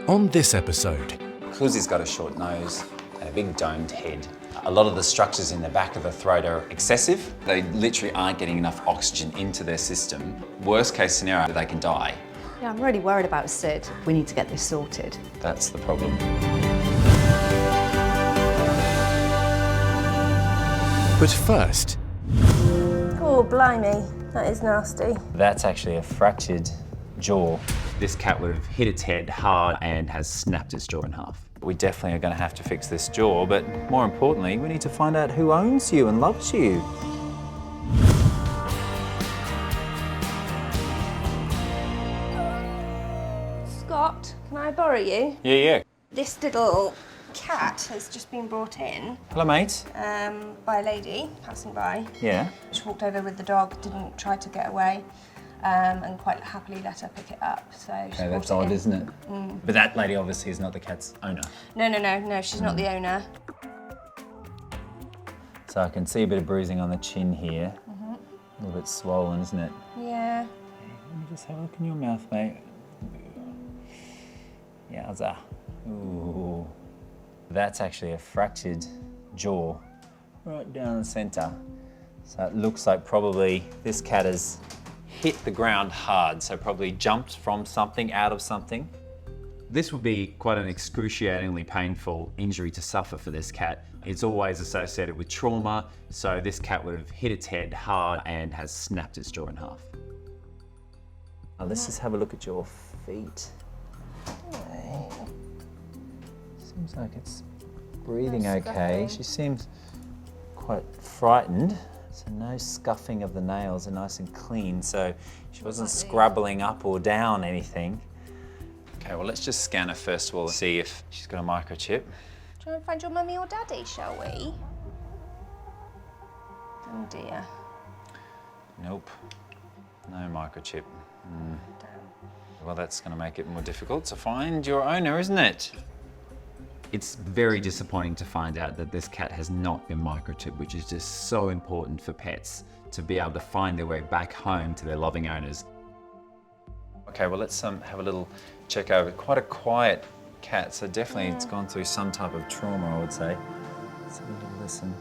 On this episode, Because he's got a short nose and a big domed head, a lot of the structures in the back of the throat are excessive. They literally aren't getting enough oxygen into their system. Worst case scenario, they can die. Yeah, I'm really worried about Sid. We need to get this sorted. That's the problem. but first, Oh, blimey, that is nasty. That's actually a fractured jaw. This cat would have hit its head hard and has snapped its jaw in half. We definitely are going to have to fix this jaw, but more importantly, we need to find out who owns you and loves you. Scott, can I borrow you? Yeah. This little cat has just been brought in Hello, mate. by a lady passing by. Yeah. She walked over with the dog, didn't try to get away, and quite happily let her pick it up. So she Okay, that's brought it odd, in. isn't it? But that lady obviously is not the cat's owner. No, she's not the owner. So I can see a bit of bruising on the chin here. A little bit swollen, isn't it? Yeah. Let me just have a look in your mouth, mate. Yowza. Ooh. That's actually a fractured jaw right down the centre. So it looks like probably this cat has hit the ground hard, so probably jumped from something, out of something. This would be quite an excruciatingly painful injury to suffer for this cat. It's always associated with trauma, so this cat would have hit its head hard and has snapped its jaw in half. Let's just have a look at your feet. Okay. Seems like it's breathing No okay. scuffing. She seems quite frightened. So no scuffing of the nails, are nice and clean, so she wasn't scrabbling up or down anything. Okay, well, let's just scan her first of all and see if she's got a microchip. Try and find your mummy or daddy, shall we? Oh dear. Nope, no microchip. Damn. Well, that's going to make it more difficult to find your owner, isn't it? It's very disappointing to find out that this cat has not been microchipped, which is just so important for pets to be able to find their way back home to their loving owners. Okay, well, let's have a little check over. Quite a quiet cat, so definitely it's gone through some type of trauma, I would say. Let's have a little listen.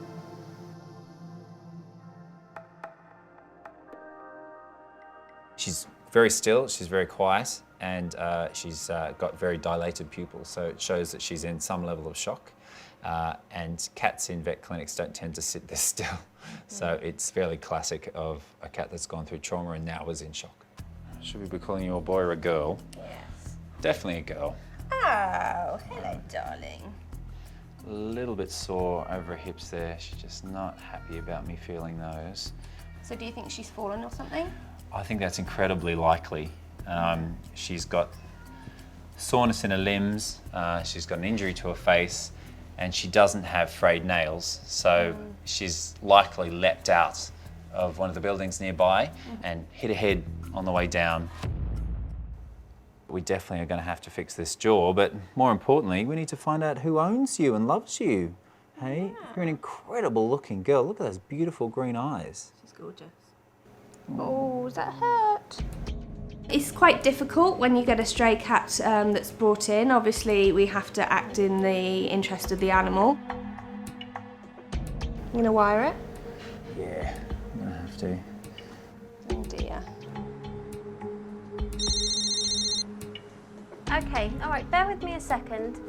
She's very still, she's very quiet, and she's got very dilated pupils, so it shows that she's in some level of shock. And cats in vet clinics don't tend to sit this still, so it's fairly classic of a cat that's gone through trauma and now is in shock. Should we be calling you a boy or a girl? Yes. Definitely a girl. Oh, hello, darling. A little bit sore over her hips there. She's just not happy about me feeling those. So do you think she's fallen or something? I think that's incredibly likely. She's got soreness in her limbs, she's got an injury to her face, and she doesn't have frayed nails, so she's likely leapt out of one of the buildings nearby and hit her head on the way down. We definitely are going to have to fix this jaw, but more importantly, we need to find out who owns you and loves you. Hey, you're an incredible looking girl. Look at those beautiful green eyes. She's gorgeous. Oh, does that hurt? It's quite difficult when you get a stray cat that's brought in. Obviously, we have to act in the interest of the animal. You gonna wire it? Yeah, I'm going to have to. Oh dear. Okay, all right, bear with me a second.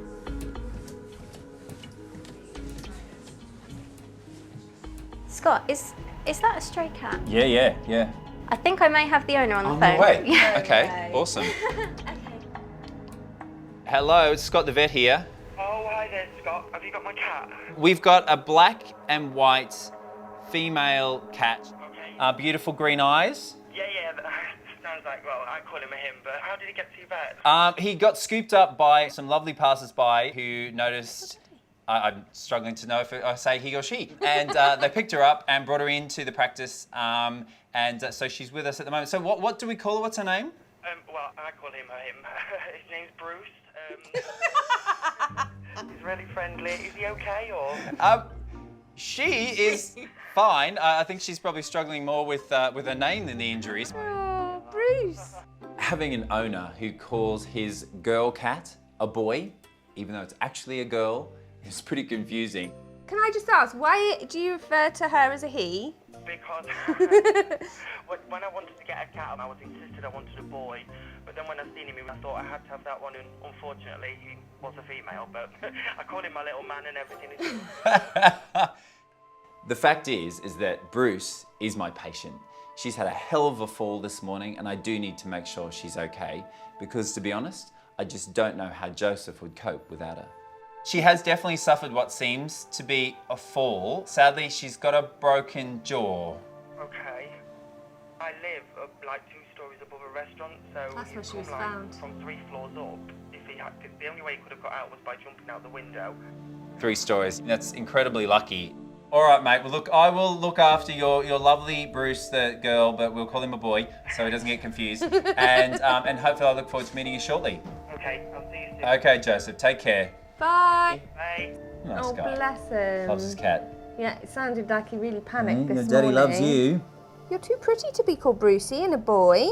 Scott, is that a stray cat? Yeah. I think I may have the owner on the Oh, phone. no way. Yeah. Okay, awesome. Okay. Hello, it's Scott the vet here. Oh, hi there, Scott. Have you got my cat? We've got a black and white female cat. Okay. Beautiful green eyes. Yeah. Sounds like, well, I call him a him, but how did he get to your vet? He got scooped up by some lovely passers-by who noticed, I'm struggling to know if I say he or she, and they picked her up and brought her into the practice, so she's with us at the moment. So what do we call her? What's her name? Well, I call him a him. His name's Bruce. He's really friendly. Is he okay, or? She is fine. I think she's probably struggling more with her name than the injuries. Oh, Bruce. Having an owner who calls his girl cat a boy, even though it's actually a girl. It's pretty confusing. Can I just ask, why do you refer to her as a he? Because when I wanted to get a cat, I was insisted I wanted a boy. But then when I seen him, I thought I had to have that one, and unfortunately, he was a female. But I called him my little man and everything. The fact is that Bruce is my patient. She's had a hell of a fall this morning, and I do need to make sure she's okay, because to be honest, I just don't know how Joseph would cope without her. She has definitely suffered what seems to be a fall. Sadly, she's got a broken jaw. Okay. I live like 2 stories above a restaurant, so That's where he's she was come, found. From 3 floors up. If he had, the only way he could have got out was by jumping out the window. 3 stories. That's incredibly lucky. All right, mate. Well, look, I will look after your lovely Bruce, the girl, but we'll call him a boy so he doesn't get confused. And hopefully I look forward to meeting you shortly. Okay, I'll see you soon. Okay, Joseph. Take care. Bye. Bye. Nice Oh, guy. bless him. Loves his cat. Yeah, it sounded like he really panicked this Your daddy morning. loves you. You're too pretty to be called Brucey and a boy.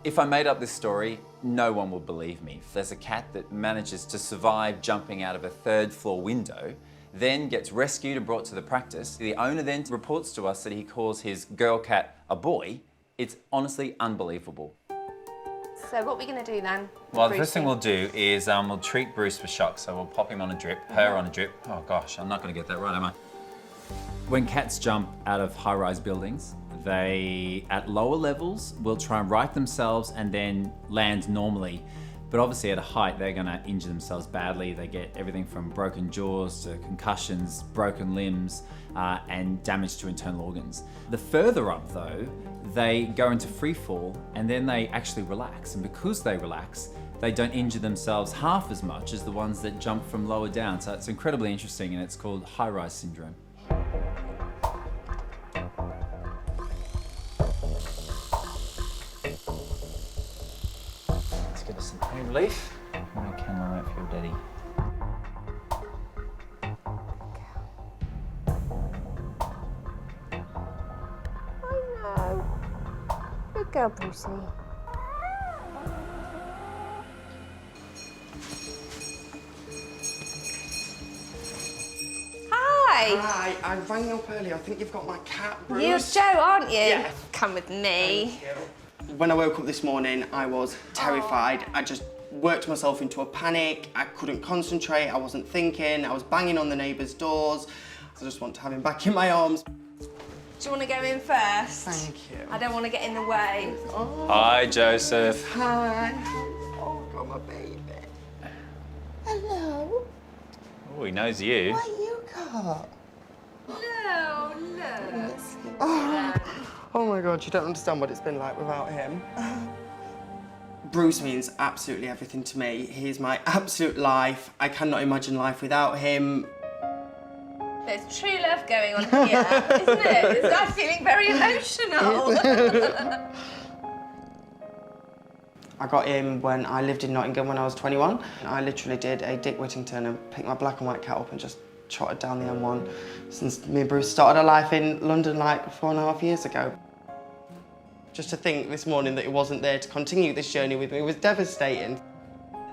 If I made up this story, no one would believe me. If there's a cat that manages to survive jumping out of a 3rd floor window, then gets rescued and brought to the practice, the owner then reports to us that he calls his girl cat a boy, it's honestly unbelievable. So what are we going to do then? Well, the first thing we'll do is we'll treat Bruce for shock. So we'll pop him on a drip, her on a drip. Oh gosh, I'm not going to get that right, am I? When cats jump out of high-rise buildings, they, at lower levels, will try and right themselves and then land normally. But obviously at a height, they're going to injure themselves badly. They get everything from broken jaws to concussions, broken limbs, and damage to internal organs. The further up though, they go into free fall and then they actually relax. And because they relax, they don't injure themselves half as much as the ones that jump from lower down. So it's incredibly interesting, and it's called high-rise syndrome. Let's get us some pain relief. What can I make for your daddy? Good girl, Brucey. Hi. Hi, I rang up earlier. I think you've got my cat, Bruce. You're Joe, aren't you? Yes. Come with me. When I woke up this morning, I was terrified. I just worked myself into a panic. I couldn't concentrate. I wasn't thinking. I was banging on the neighbours' doors. I just want to have him back in my arms. Do you want to go in first? Thank you. I don't want to get in the way. Oh, Hi, Joseph. hi. Oh, God, my baby. Hello. Oh, he knows you. What you got? No, look. Oh my God, you don't understand what it's been like without him. Bruce means absolutely everything to me. He is my absolute life. I cannot imagine life without him. There's true love going on here, isn't it? I'm feeling very emotional. I got him when I lived in Nottingham when I was 21. I literally did a Dick Whittington and picked my black and white cat up and just trotted down the M1 since me and Bruce started our life in London like 4.5 years ago. Just to think this morning that he wasn't there to continue this journey with me was devastating.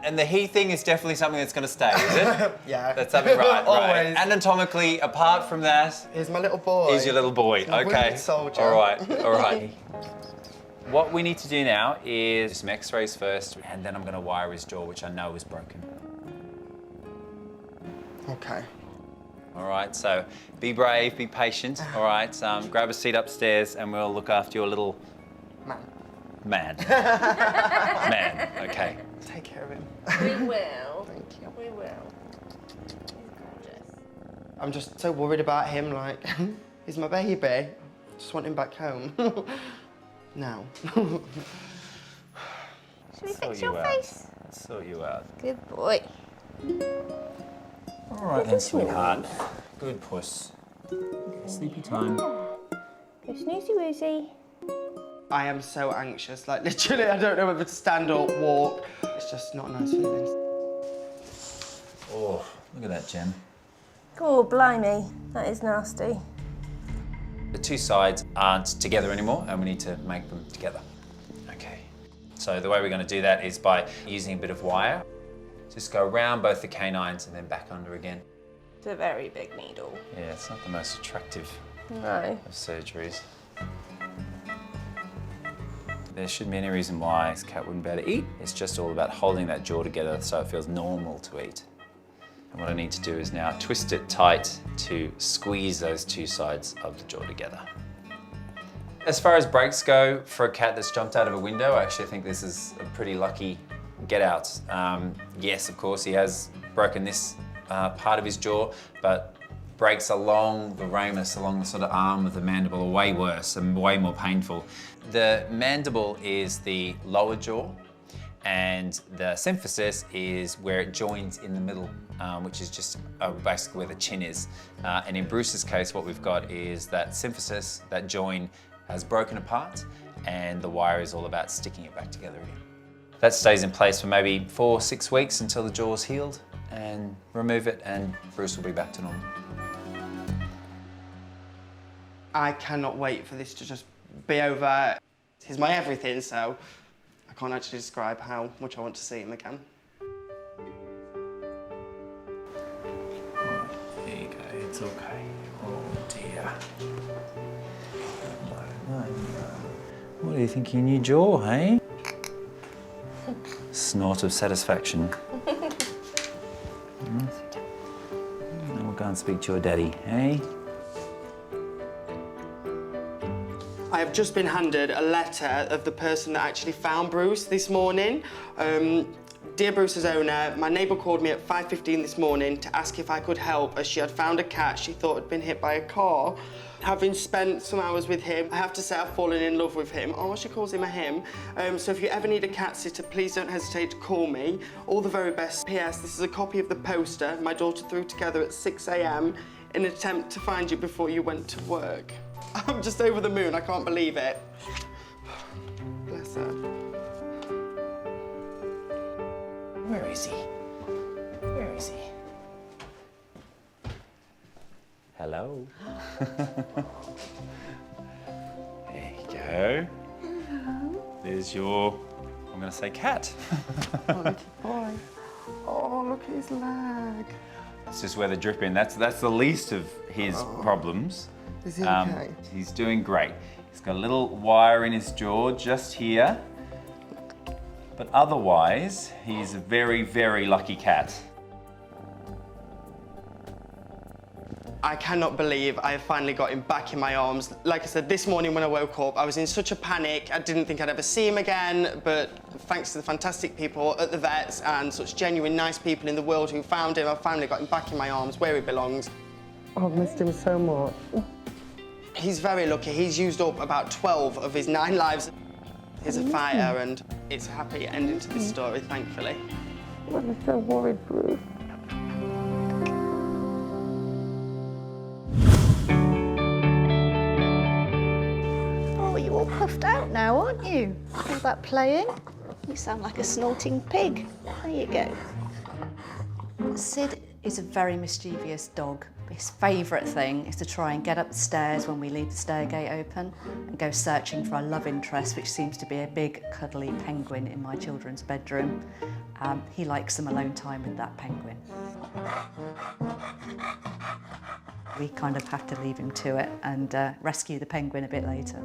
And the he thing is definitely something that's going to stay, is it? Yeah. That's something right. Always. Anatomically, apart from that, Here's my little boy. he's your little boy. My Okay. wounded soldier. All right. All right. What we need to do now is some X-rays first, and then I'm going to wire his jaw, which I know is broken. Okay. All right. So be brave, be patient. All right. Grab a seat upstairs, and we'll look after your little man. Man. Okay. Take care of him. We will. Thank you. We will. He's gorgeous. I'm just so worried about him, like, he's my baby. Just want him back home. Now. Should we fix your face? Sort you out. Good boy. All right then, sweetheart. Good puss. Sleepy time. Go snoozy woozy. I am so anxious, like literally I don't know whether to stand or walk. It's just not a nice feeling. Oh, look at that, Jen. Oh, blimey. That is nasty. The two sides aren't together anymore, and we need to make them together. Okay. So the way we're going to do that is by using a bit of wire. Just go around both the canines and then back under again. It's a very big needle. Yeah, it's not the most attractive No. of surgeries. There shouldn't be any reason why this cat wouldn't be able to eat. It's just all about holding that jaw together so it feels normal to eat. And what I need to do is now twist it tight to squeeze those two sides of the jaw together. As far as breaks go, for a cat that's jumped out of a window, I actually think this is a pretty lucky get out. Yes, of course, he has broken this part of his jaw, but breaks along the ramus, along the sort of arm of the mandible are way worse and way more painful. The mandible is the lower jaw, and the symphysis is where it joins in the middle, which is just basically where the chin is. And in Bruce's case, what we've got is that symphysis, that join, has broken apart, and the wire is all about sticking it back together again. That stays in place for maybe 4 or 6 weeks until the jaw's healed, and remove it, and Bruce will be back to normal. I cannot wait for this to just be over. He's my everything, so I can't actually describe how much I want to see him again. There you go, it's okay. Oh dear. No. What do you think of your new jaw, hey? Snort of satisfaction. And we'll go and speak to your daddy, hey? I have just been handed a letter of the person that actually found Bruce this morning. Dear Bruce's owner, my neighbour called me at 5:15 this morning to ask if I could help, as she had found a cat she thought had been hit by a car. Having spent some hours with him, I have to say I've fallen in love with him. Oh, she calls him a him. So if you ever need a cat sitter, please don't hesitate to call me. All the very best. P.S. This is a copy of the poster my daughter threw together at 6 a.m. in an attempt to find you before you went to work. I'm just over the moon, I can't believe it. Bless her. Where is he? Where is he? Hello. There you go. Hello. There's your, I'm going to say cat. Oh, little boy. Oh, look at his leg. It's just where the drip in. That's the least of his problems. Is he okay? He's doing great. He's got a little wire in his jaw just here. But otherwise, he's a very, very lucky cat. I cannot believe I have finally got him back in my arms. Like I said, this morning when I woke up, I was in such a panic. I didn't think I'd ever see him again, but thanks to the fantastic people at the vets and such genuine, nice people in the world who found him, I finally got him back in my arms where he belongs. I've missed him so much. He's very lucky. He's used up about 12 of his 9 lives. He's a fighter, and it's a happy ending to this story, thankfully. I'm so worried, Bruce. Oh, you're all puffed out now, aren't you? All that playing? You sound like a snorting pig. There you go. Sid is a very mischievous dog. His favourite thing is to try and get up the stairs when we leave the stair gate open and go searching for a love interest, which seems to be a big, cuddly penguin in my children's bedroom. He likes some alone time with that penguin. We kind of have to leave him to it and rescue the penguin a bit later.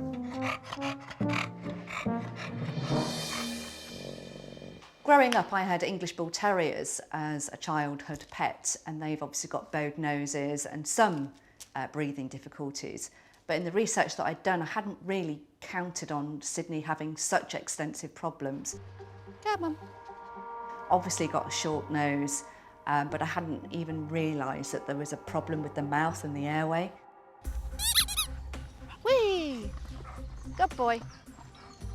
Growing up, I had English Bull Terriers as a childhood pet, and they've obviously got bowed noses and some breathing difficulties. But in the research that I'd done, I hadn't really counted on Sydney having such extensive problems. Come on. Obviously got a short nose, but I hadn't even realised that there was a problem with the mouth and the airway. Whee! Good boy.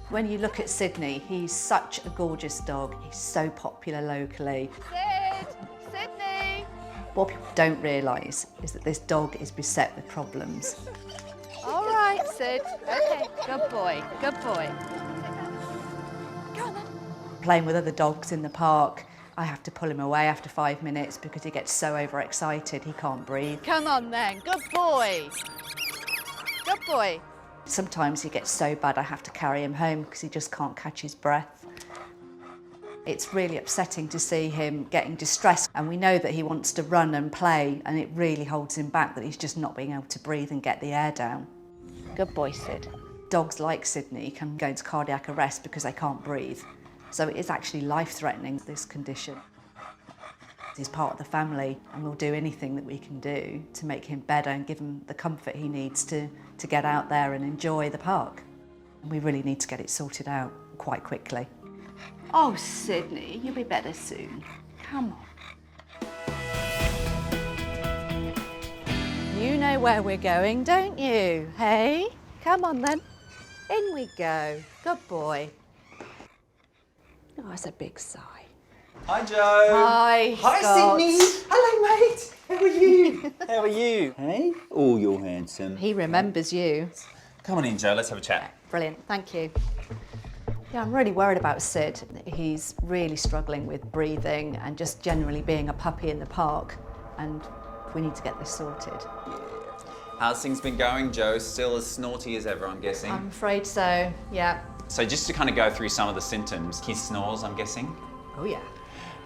When you look at Sydney, he's such a gorgeous dog. He's so popular locally. Sid! Sydney! What people don't realise is that this dog is beset with problems. All right, Sid. Okay, good boy, good boy. Go on then. Playing with other dogs in the park, I have to pull him away after 5 minutes because he gets so overexcited he can't breathe. Come on then, good boy. Good boy. Sometimes he gets so bad I have to carry him home because he just can't catch his breath. It's really upsetting to see him getting distressed, and we know that he wants to run and play, and it really holds him back that he's just not being able to breathe and get the air down. Good boy, Sid. Dogs like Sydney can go into cardiac arrest because they can't breathe. So it is actually life-threatening, this condition. He's part of the family, and we'll do anything that we can do to make him better and give him the comfort he needs to get out there and enjoy the park. And we really need to get it sorted out quite quickly. Oh, Sydney, you'll be better soon. Come on. You know where we're going, don't you? Hey? Come on then. In we go. Good boy. Oh, that's a big sigh. Hi, Joe. Hi, Hi, Scott. Sydney. Hello, mate. How are you? How are you? Hey? Oh, you're handsome. He remembers you. Come on in, Joe. Let's have a chat. Brilliant, thank you. Yeah, I'm really worried about Sid. He's really struggling with breathing and just generally being a puppy in the park, and we need to get this sorted. How's things been going, Joe? Still as snorty as ever, I'm guessing? I'm afraid so, yeah. So just to kind of go through some of the symptoms, he snores, I'm guessing? Oh yeah.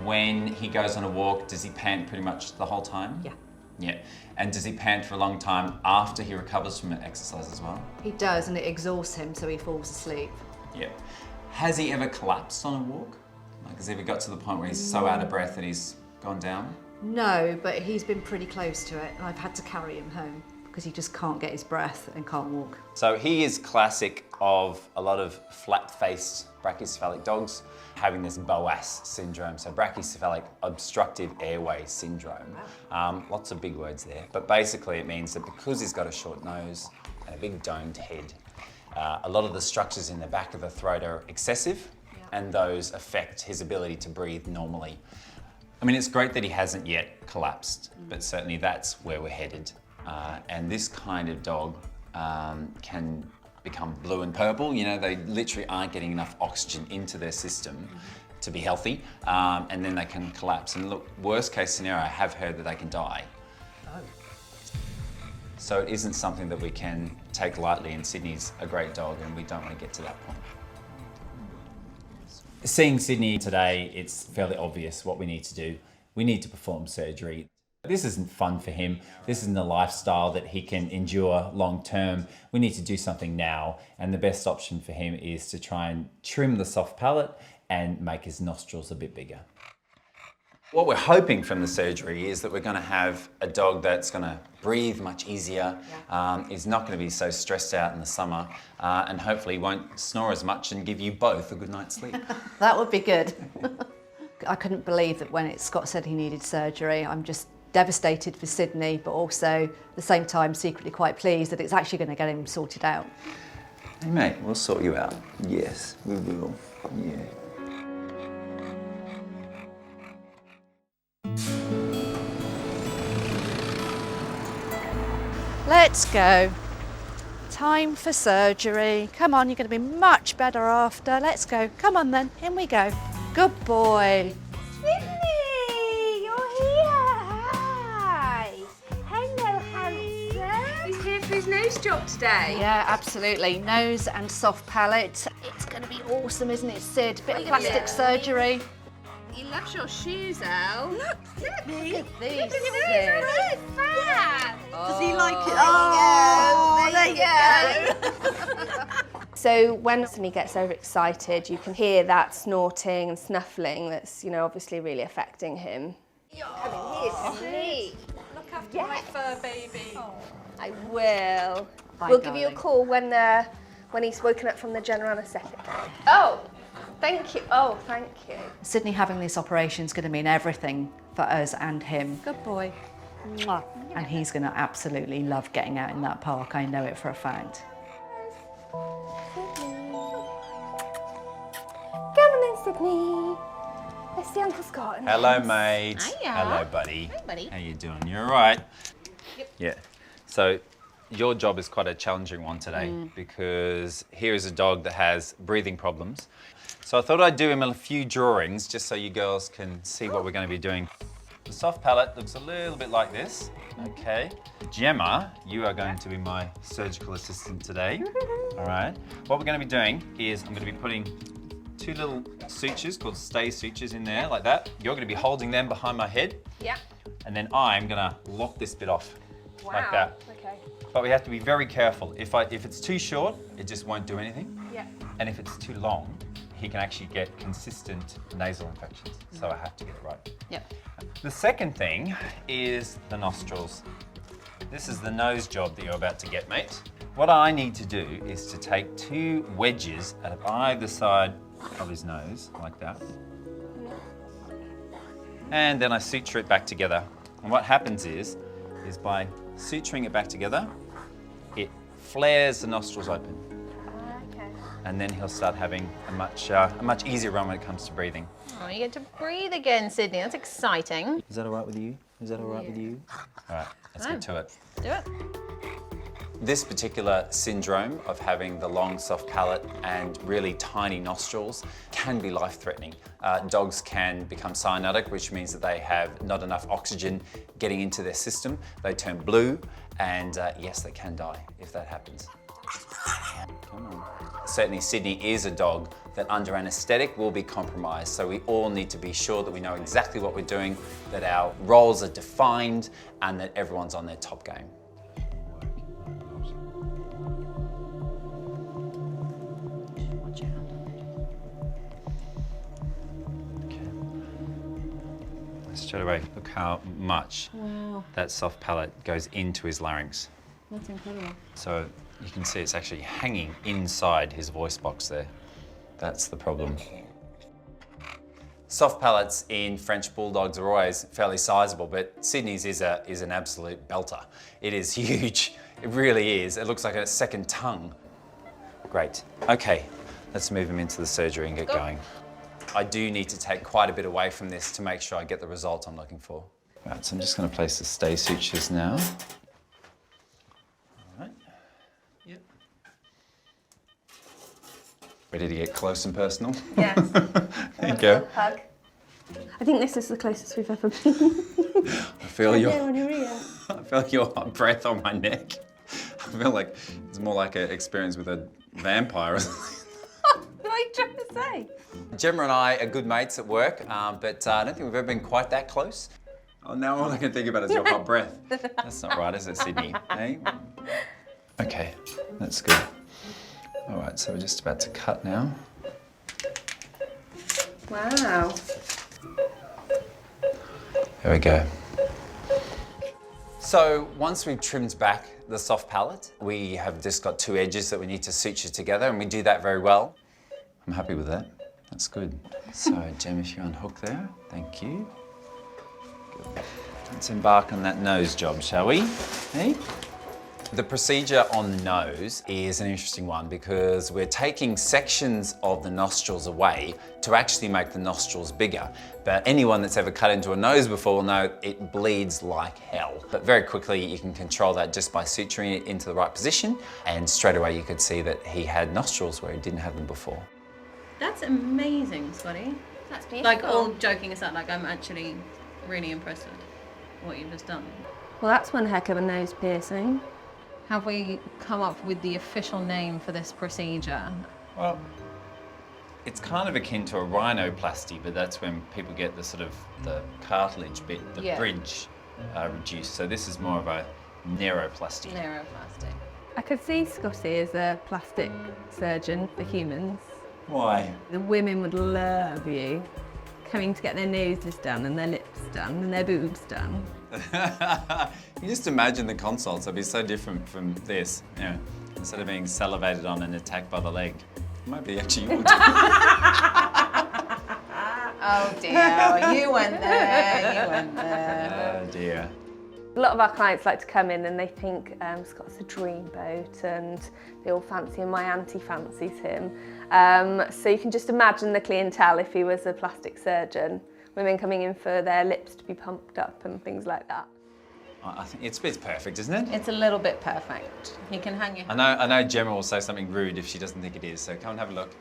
When he goes on a walk, does he pant pretty much the whole time? Yeah. Yeah. And does he pant for a long time after he recovers from exercise as well? He does, and it exhausts him, so he falls asleep. Yeah. Has he ever collapsed on a walk? Like, has he ever got to the point where he's so out of breath that he's gone down? No, but he's been pretty close to it, and I've had to carry him home because he just can't get his breath and can't walk. So he is classic of a lot of flat-faced brachycephalic dogs having this BOAS syndrome, so brachycephalic obstructive airway syndrome. Lots of big words there, but basically it means that because he's got a short nose and a big domed head, a lot of the structures in the back of the throat are excessive, and those affect his ability to breathe normally. I mean, it's great that he hasn't yet collapsed, but certainly that's where we're headed. And this kind of dog can become blue and purple. You know, they literally aren't getting enough oxygen into their system to be healthy, and then they can collapse. And look, worst case scenario, I have heard that they can die. Oh. So it isn't something that we can take lightly, and Sydney's a great dog, and we don't want to get to that point. Seeing Sydney today, it's fairly obvious what we need to do. We need to perform surgery. This isn't fun for him. This isn't a lifestyle that he can endure long term. We need to do something now, and the best option for him is to try and trim the soft palate and make his nostrils a bit bigger. What we're hoping from the surgery is that we're going to have a dog that's going to breathe much easier, is not going to be so stressed out in the summer, and hopefully won't snore as much and give you both a good night's sleep. That would be good. I couldn't believe that when Scott said he needed surgery. I'm just devastated for Sydney, but also at the same time secretly quite pleased that it's actually going to get him sorted out. Hey mate, we'll sort you out. Yes, we will. Yeah. Let's go. Time for surgery. Come on, you're going to be much better after. Let's go. Come on then, in we go. Good boy. Sydney, you're here. Hi. Hello, handsome. He's here for his nose job today. Yeah, absolutely. Nose and soft palate. It's going to be awesome, isn't it, Sid? Bit of plastic surgery. He loves your shoes, Al. Look, Sydney. Look at these, Look Sid. at his fat. Does he like it? Oh, there you go. So when Sydney gets overexcited, you can hear that snorting and snuffling that's, you know, obviously really affecting him. Come in here, Sydney. Look after my fur baby. I will. Bye, We'll give you a darling. call when he's woken up from the general anaesthetic. Oh, thank you. Oh, thank you. Sydney having this operation is going to mean everything for us and him. Good boy. Mwah. And he's going to absolutely love getting out in that park. I know it for a fact. Come on then, Sydney. Let's see Uncle Scott. Hello, mate. Hiya. Hello, buddy. Hi, buddy. How you doing? You all right? Yep. Yeah. So your job is quite a challenging one today because here is a dog that has breathing problems. So I thought I'd do him a few drawings just so you girls can see what we're going to be doing. The soft palate looks a little bit like this. Okay. Gemma, you are going to be my surgical assistant today. All right. What we're going to be doing is I'm going to be putting two little sutures called stay sutures in there, like that. You're going to be holding them behind my head. Yeah. And then I'm going to lock this bit off, like that. Okay. But we have to be very careful. If it's too short, it just won't do anything. Yeah. And if it's too long, he can actually get consistent nasal infections. So I have to get it right. Yep. The second thing is the nostrils. This is the nose job that you're about to get, mate. What I need to do is to take two wedges out of either side of his nose, like that. And then I suture it back together. And what happens is by suturing it back together, it flares the nostrils open. Okay. And then he'll start having a much easier run when it comes to breathing. Oh, you get to breathe again, Sydney. That's exciting. Is that all right with you? Is that all right with you? All right, let's get to it. Do it. This particular syndrome of having the long, soft palate and really tiny nostrils can be life-threatening. Dogs can become cyanotic, which means that they have not enough oxygen getting into their system. They turn blue, and yes, they can die if that happens. Come on. Certainly, Sydney is a dog that under anaesthetic will be compromised, so we all need to be sure that we know exactly what we're doing, that our roles are defined, and that everyone's on their top game. Straight away, look how much that soft palate goes into his larynx. That's incredible. So you can see it's actually hanging inside his voice box there. That's the problem. Soft palates in French Bulldogs are always fairly sizable, but Sydney's is an absolute belter. It is huge. It really is. It looks like a second tongue. Great. Okay, let's move him into the surgery and get going. I do need to take quite a bit away from this to make sure I get the result I'm looking for. Right, so I'm just going to place the stay sutures now. All right. Yep. Ready to get close and personal? Yes. There you go. Hug. I think this is the closest we've ever been. I feel your on your ear. I feel your breath on my neck. I feel like it's more like an experience with a vampire or something. What are you trying to say? Gemma and I are good mates at work, but I don't think we've ever been quite that close. Oh, now all I can think about is your hot breath. That's not right, is it, Sydney? Hey? Okay, that's good. All right, so we're just about to cut now. Wow. There we go. So once we've trimmed back the soft palate, we have just got two edges that we need to suture together, and we do that very well. I'm happy with that. That's good. So, Jem, if you unhook there, thank you. Good. Let's embark on that nose job, shall we? Hey? The procedure on the nose is an interesting one because we're taking sections of the nostrils away to actually make the nostrils bigger. But anyone that's ever cut into a nose before will know it bleeds like hell. But very quickly you can control that just by suturing it into the right position, and straight away you could see that he had nostrils where he didn't have them before. That's amazing, Scotty. That's beautiful. Like, all joking aside, like, I'm actually really impressed with what you've just done. Well, that's one heck of a nose piercing. Have we come up with the official name for this procedure? Well, it's kind of akin to a rhinoplasty, but that's when people get the sort of the cartilage bit, the bridge reduced. So this is more of a narrowplasty. Neuroplastic. I could see Scotty as a plastic surgeon for humans. Why? The women would love you coming to get their noses done and their lips done and their boobs done. You just imagine the consults, they'd be so different from this. You know, instead of being salivated on and attacked by the leg, it might be actually your Oh dear, you went there, you went there. Oh dear. A lot of our clients like to come in and they think Scott's a dreamboat and they all fancy him. My auntie fancies him. So you can just imagine the clientele if he was a plastic surgeon. Women coming in for their lips to be pumped up and things like that. I think it's perfect, isn't it? It's a little bit perfect. You can hang your... I know Gemma will say something rude if she doesn't think it is, so come and have a look.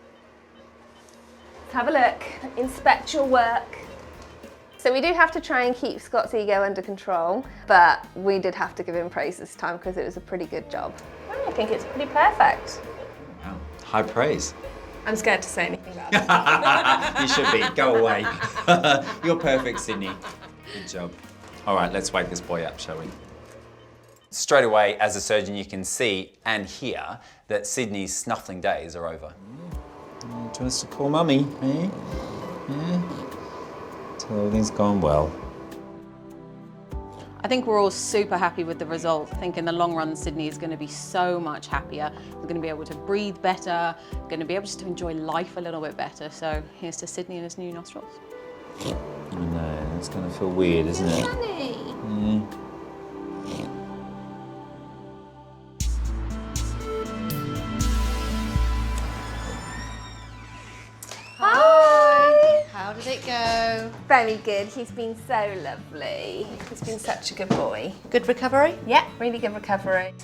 Let's have a look, inspect your work. So we do have to try and keep Scott's ego under control, but we did have to give him praise this time because it was a pretty good job. I think it's pretty perfect. Wow, high praise. I'm scared to say anything about it. You should be. Go away. You're perfect, Sydney. Good job. All right, let's wake this boy up, shall we? Straight away, as a surgeon, you can see and hear that Sydney's snuffling days are over. Do you want us to call Mummy? Eh? Yeah. Tell everything's gone well. I think we're all super happy with the result. I think in the long run, Sydney is going to be so much happier. We're going to be able to breathe better, going to be able just to enjoy life a little bit better. So here's to Sydney and his new nostrils. I know, it's going to feel weird, isn't it? Honey. Hi. How did it go? Very good. He's been so lovely. He's been such a good boy. Good recovery? Yeah, really good recovery.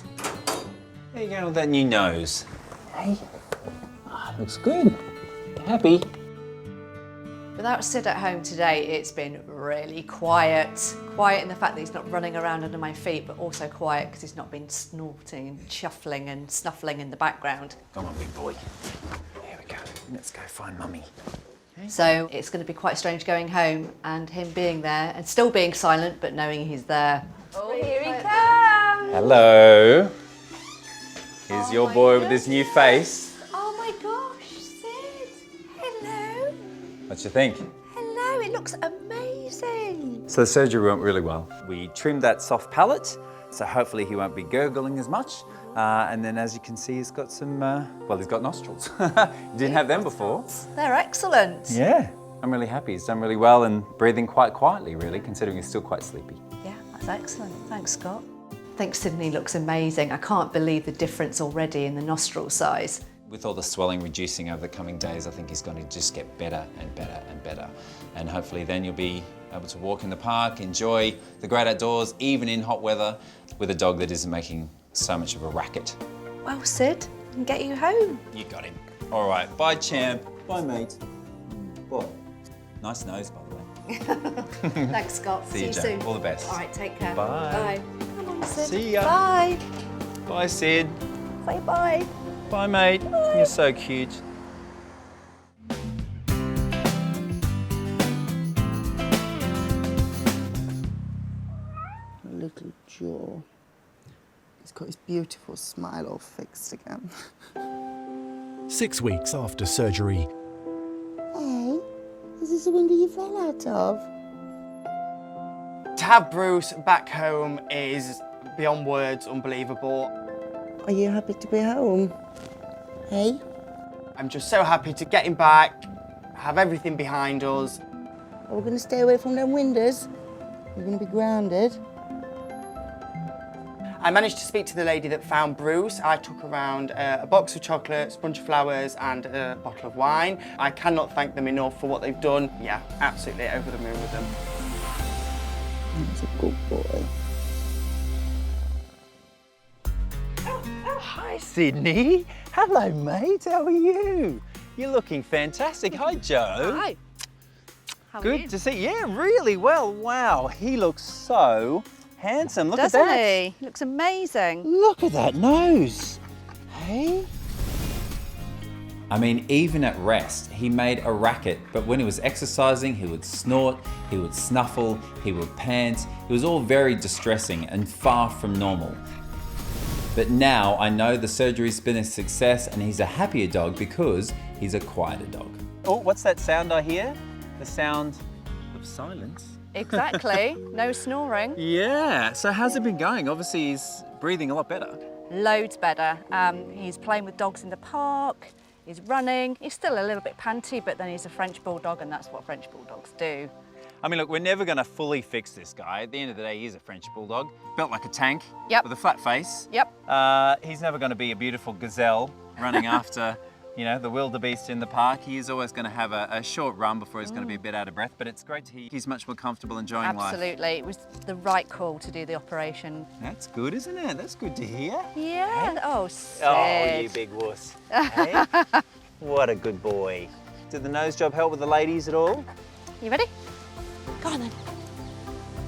How you going with that new nose? Hey? Looks good. You happy? Without Sid at home today, it's been really quiet. Quiet in the fact that he's not running around under my feet, but also quiet because he's not been snorting and shuffling and snuffling in the background. Come on, big boy. Here we go. Let's go find Mummy. So it's going to be quite strange going home and him being there and still being silent, but knowing he's there. Oh, here he comes. Hello. Here's your boy with his new face. Oh my gosh, Sid. Hello. What you think? Hello, it looks amazing. So the surgery went really well. We trimmed that soft palate, so hopefully he won't be gurgling as much. And then as you can see, he's got some, well, he's got nostrils. He didn't have them before. They're excellent. Yeah, I'm really happy. He's done really well and breathing quite quietly, really, considering he's still quite sleepy. Yeah, that's excellent. Thanks, Scott. I think Sydney looks amazing. I can't believe the difference already in the nostril size. With all the swelling reducing over the coming days, I think he's going to just get better and better and better. And hopefully then you'll be able to walk in the park, enjoy the great outdoors, even in hot weather, with a dog that isn't making so much of a racket. Well, Sid, I can get you home. You got him. All right, bye, champ. Bye, mate. Boy, nice nose, by the way. Thanks, Scott. See you, Joe. soon. All the best. All right, take care. Bye. Bye. Come on, Sid. See ya. Bye. Bye, Sid. Say bye. Bye, mate. You're so cute. Little jaw. He's got his beautiful smile all fixed again. 6 weeks after surgery, Hey, is this the window you fell out of? To have Bruce back home is beyond words unbelievable. Are you happy to be home? Hey? I'm just so happy to get him back, have everything behind us. Are we going to stay away from them windows? We're going to be grounded. I managed to speak to the lady that found Bruce. I took around a box of chocolates, a bunch of flowers and a bottle of wine. I cannot thank them enough for what they've done. Yeah, absolutely over the moon with them. That's a good boy. Hi, Sydney. Hello, mate. How are you? You're looking fantastic. Hi, Joe. Hi. How are Good you? to see you. Yeah, really well. Wow, he looks so handsome. Look Doesn't at that. he? He looks amazing. Look at that nose. Hey? I mean, even at rest, he made a racket, but when he was exercising, he would snort, he would snuffle, he would pant. It was all very distressing and far from normal. But now I know the surgery's been a success and he's a happier dog because he's a quieter dog. Oh, what's that sound I hear? The sound of silence. Exactly. No snoring. Yeah, so how's it been going? Obviously he's breathing a lot better. Loads better. He's playing with dogs in the park. He's running. He's still a little bit panty, but then he's a French Bulldog, and that's what French Bulldogs do. I mean, look, we're never going to fully fix this guy. At the end of the day, he's a French Bulldog, built like a tank, Yep. with a flat face. Yep. He's never going to be a beautiful gazelle running after, you know, the wildebeest in the park. He is always going to have a short run before he's going to be a bit out of breath, but it's great to hear he's much more comfortable enjoying life. Absolutely. It was the right call to do the operation. That's good, isn't it? That's good to hear. Yeah. Oh, Sid. Oh, you big wuss. Hey? What a good boy. Did the nose job help with the ladies at all? You ready? Go on then.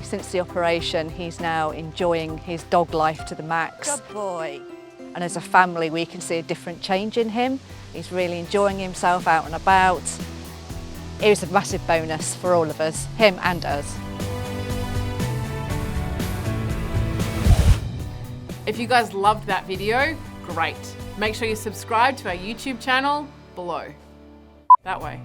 Since the operation, he's now enjoying his dog life to the max. Good boy. And as a family, we can see a different change in him. He's really enjoying himself out and about. It was a massive bonus for all of us, him and us. If you guys loved that video, great. Make sure you subscribe to our YouTube channel below. That way.